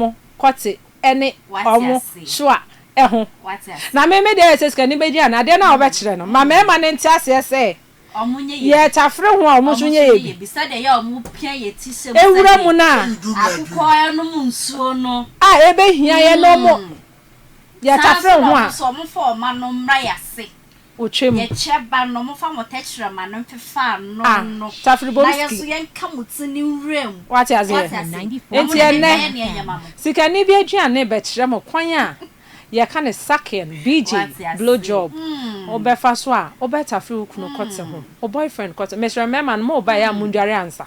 omo kwate ene omo so a eho na me dey say ska ni beji ana de na obekire no ma me ne ntiase ese omunye ye tafre ho a omo so nye ye bi sa de ya omu pia ye ti se ewura mu na akukọ enu mu nsuo no ebe hia ye no mo ye tafre ho a so omo fa oma no mra yase otwem ye cheba no mo fa mo techra ma no mfefa no tafre bomski na ye so ye nka mutini wrem what is it enti ene sikani bi aduane be kire mo kwan a ye ka ne saken BJ Blowj0b obefa so a obetafre ukunu kote ho o boyfriend kote Mr. Memman mo ba ya mundware ansa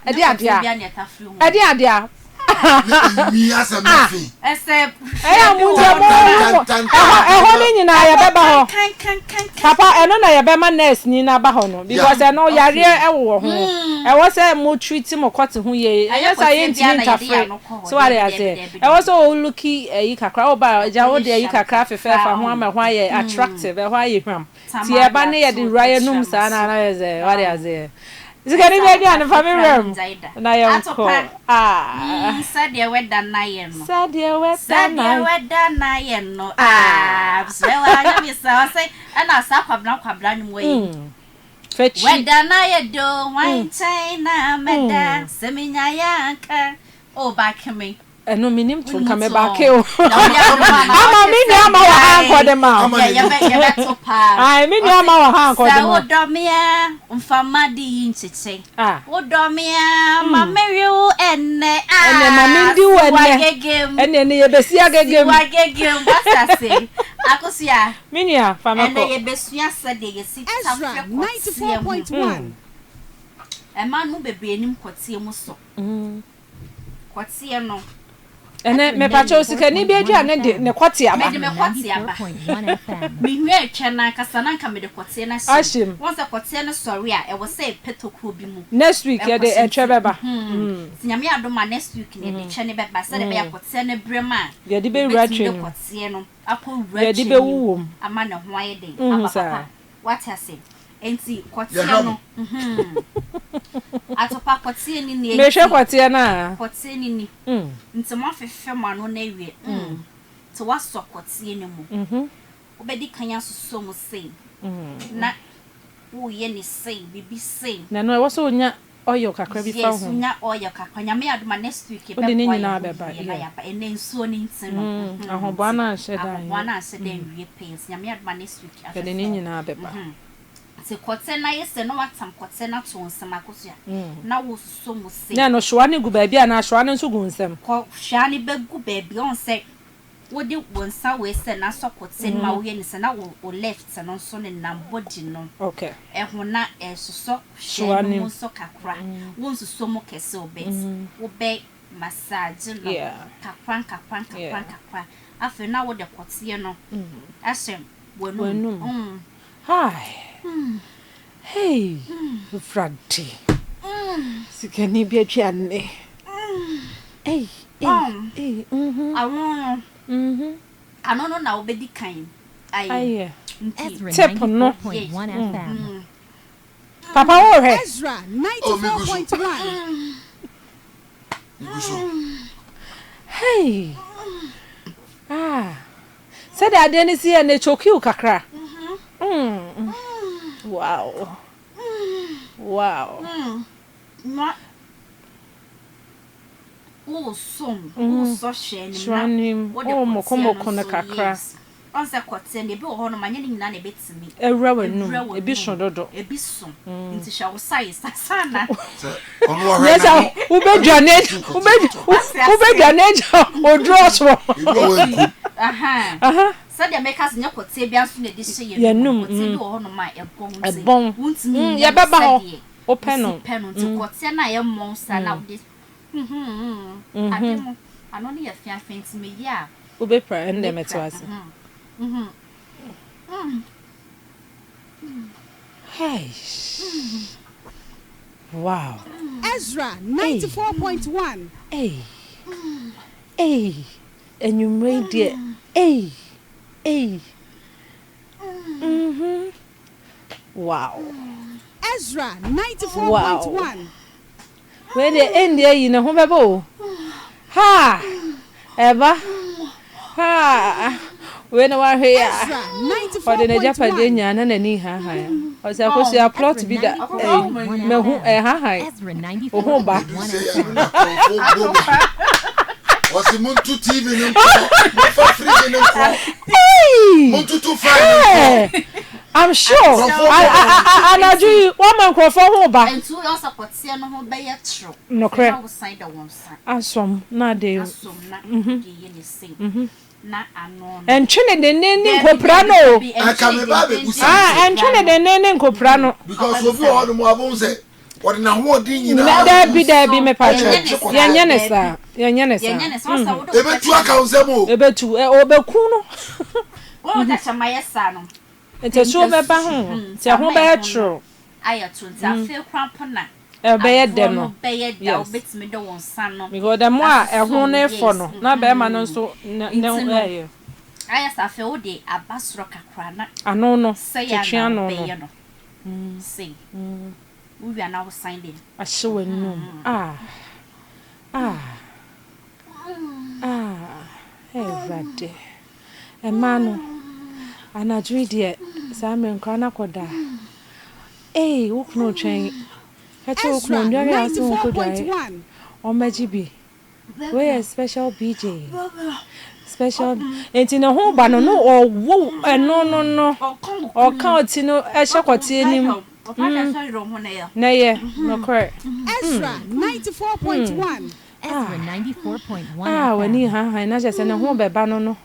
edi adia mi asa mafi ese munja mo eho ni nyina ya beba ho papa eno na ya bema nurse ni na ba ho no because eno yare ewo ho ewo say mo treat mo kote ho ye yes I ain't interfere so what I say ewo so looky yi kakra o ba ja wo de yi kakra fefa ho ama ho aye attractive ho aye hwam ti e ba ne ye de raya num sa na na ye what I say Zikani be and family na yanko said ye weda na ye no said ye weda na ye no so I am so say na sa kwabra no we fetch weda na ye do wan na meda seminya yanka o back me eno minim tun ka me back o ama mi ni ama wa han ko de ma ye be to pa ai mi ni ama wa han ko de ma o do me mfama di nchiche o do me ma meru enne ma mi di wo enne ne ye besi agegem basase akosia mi ni a fa mako enne ye besua sade ye si tafre 94.1 e ma no bebe enim kwatie mu so kwatie no ene me pacho sikani bi aduane de ne kwate aba me kwate aba me hwe atwa na kasa na nka me de kwate na ashim won se kwate na sorry a e wo say petoko bi mu next week ye de etwe beba sinyame adoma next week ne de twe ne beba se de be kwate na brema ye de be ratwe no kwate no akọ ratwe ye de be wuwom ama ne ho aye de aba what I say enti kwate no atopa kwate ni ne me hwe kwate na kwate ni nti mo afefe ma no na wie to waso kwate ni mu obedi kanya soso mu sei na wo ye ni sei bibi sei na no wo so nya oyo kakra bi fa ho yes nya oyo kakra nya me aduma next week e be boy nyina beba ya pa ene nsuo ni ntino ahobo na hyedan ahobo na hyedan wie pains nya me aduma next week afede ni nyina beba se kwate na yese no watam kwate na to nsem akoso ya na wo so mu sei na no hwa ne gu ba bia na hwa ne nso gu nsem ko hwa ne be gu ba bia on se wodi wonsa we se na so kwate ma wo ye ni se na wo left no so ne nam body no okay ho na soso hwa ne mu so kakra won so mo kese obet wo be massage no kakra afi na wo de kwate no asem wonu hi hey fragti sikani bi aduane hey ano na obedi kan aye tip no FM papa wo he EZRA 94.1 hey said I didn't see any chokiu kakra wow ma o so sheni na moko na kakra on se kwate ne bi wo ho no manye ni nyina na betimi ewura wanu ebi so dodo ebi so nti sha wo sai sana onu wa yes ubedwane odro so so de make us nya kwate bia so na de hye ye kwate bi wo ho no ma ebon wuntimi ye beba ho open no nti kwate na ye monster na de ademo ano ne ye fia fenti me ya ube pra ende metwase hey wow EZRA 94.1 hey enyumre de wow EZRA 94.1 where the end there you know ho bebo ha Eba. Ha. We no wa hwe ya. Ezra For the Japan 94.1. nya na nani ha ha. O se akosi a plot bi da. Me hu ha ha. Ezra 94.1 Oho ba. Wasi muntu TV ni mko, mfa free ni mko. Hey! Muntu tu fine ni mko. I'm sure. Anaju one man ko for ho ba. And two also put see no ho be ye true. No cre. I will sign the one sign. Asom na de. Asom na ye ni sing. Na ano. Entwene de nene nkopra no. Aka me ba be busa. Entwene de nene nkopra no. Because obi o no mo abon say what na ho odin nyina. Na da bi me pa che. Yenye ne sa. Yenye ne sa. Yenye ne so so. Ebe tu aka onsemo. Ebetu obeku no. Wo da chama yesa no. Ente so be ba ho. Ti ho be tro. Aya to nti afi krampo na. E be ye de no. Be ye da obetimi de won san no. Because the more e ho ne fo no. Na be ma no so ne eh. Aya sa afi wo de abasro kakra na. Ano no. Tetwa no. Say. We are now signing. Ahye wanu. Evade. Emano. Anadwi de sa me nkwa na koda. Ukno twen. Kache Ezra ukno ndware aso nkodware. 94.1. Omaji bi. We a special BJ. Special. Enti no ho ba no owo no. O kan oti no ehye kwoti enim. Na ye, no correct. Ezra 94.1. Ezra 94.1 Wani ha na just na ho beba no.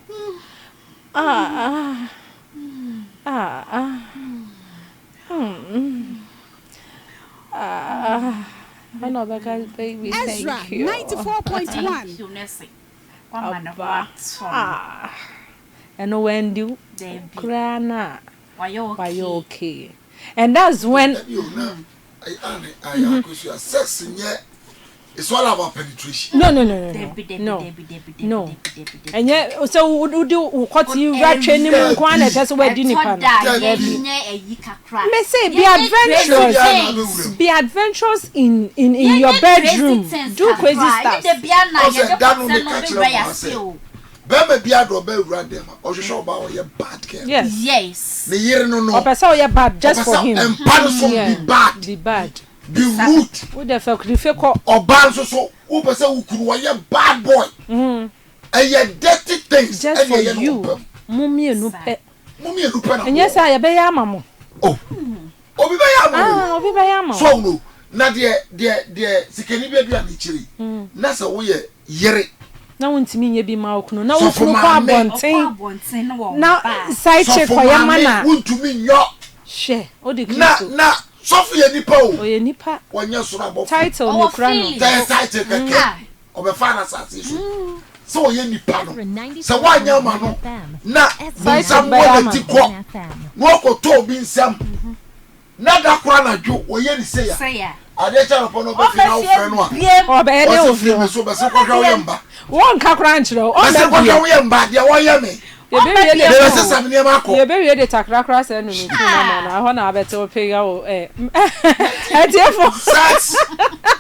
I know because baby. Ezra Thank you. 94.1. And when do krana Why okay. And that's when I sex it's all about penetration. no. And yet, so would do what you write training one as well. May say be adventurous in your bedroom. Do crazy stuff. Bema bia do be wura dem o hwehwe oba o ye bad girl. Yes. Ne yire no. O person you bad just for him. And person be bad. Be rude. Who the fuck you fake Oba so who person who kuru ye bad boy. And ye dirty things just for you. Mummy enu pe. Na. And yes I be ya mamo. Oh. Obi be ya mamo. Obi be ya mamo. So no. Na de sikeni be dua ni chiri. Na se wo ye yere. Na wontimi nye bi ma okunu na okunu kwa abonten na side check kwa ya mana wontumi nyo she o de kristo na sofu ye nipa o ye nipa wanya sura abo title no kra no title keke obefa na sase so ye nipa no se wanya ma no na nsam wo ti ko wo ko to bi nsam na da kra na dwo wo ye ni se ya ade cha no no be fi na wo fe no a o be ne o fi so be se ko hwa wo mba won ka kra nchiro o be se ko hwa wo mba de wo ye me ye se sam ne ma ko ye be we de takrakra se no ni tu na ho na abete o pe ya o e for sex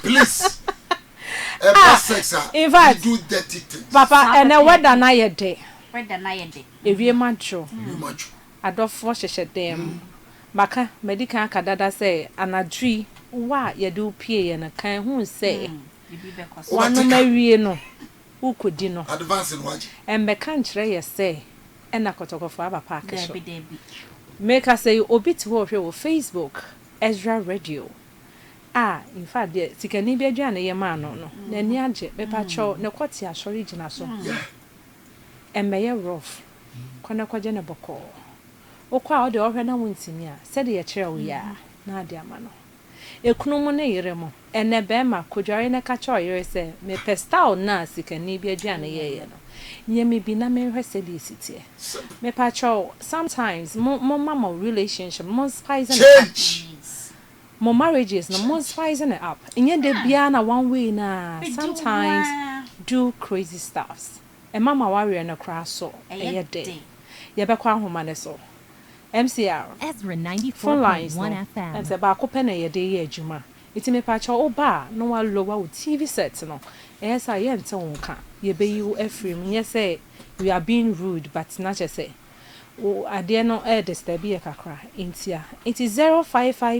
please sex in fact do dirty things papa and weather na ye de ewie matcho much adofo hyehye dem maka medical kadada say anadri wa ye do pie ye na kan hu say wanu mawie no ukodi no advance in waji embeka nkyere ye say ena kotokofo aba park so make us say obi ti wo hwe wo Facebook EZRA radio in fact the sikani bi adwa na ye ma no na ni age bepa cho ne kwoti asori gina so embeye rough kwana kwaje ne boko okwa o de ohwe na wontimi a se de ye kire wo ya na ade ama no ekunu mu ne yire mu ene be ma kodware ne ka cho yire se me pestal na sikani bi adwa na ye no nyemi bi na me hwe se de sitie me pa cho sometimes mo mama relationship mo spice change mo marriages no mo spicing it up enye de bia na one way na sometimes do crazy stuffs e mama warrior na cra so e de ye be kwa homa ne so MCR Ezra 94.1 FM. and say ba ko pe na ye de ye adwuma iti me pa cha oba no wa lowa wo TV set no esa ye nte wonka ye be you efrim ye say we are being rude but not just say o ade no disturb ye kakra intia it is 055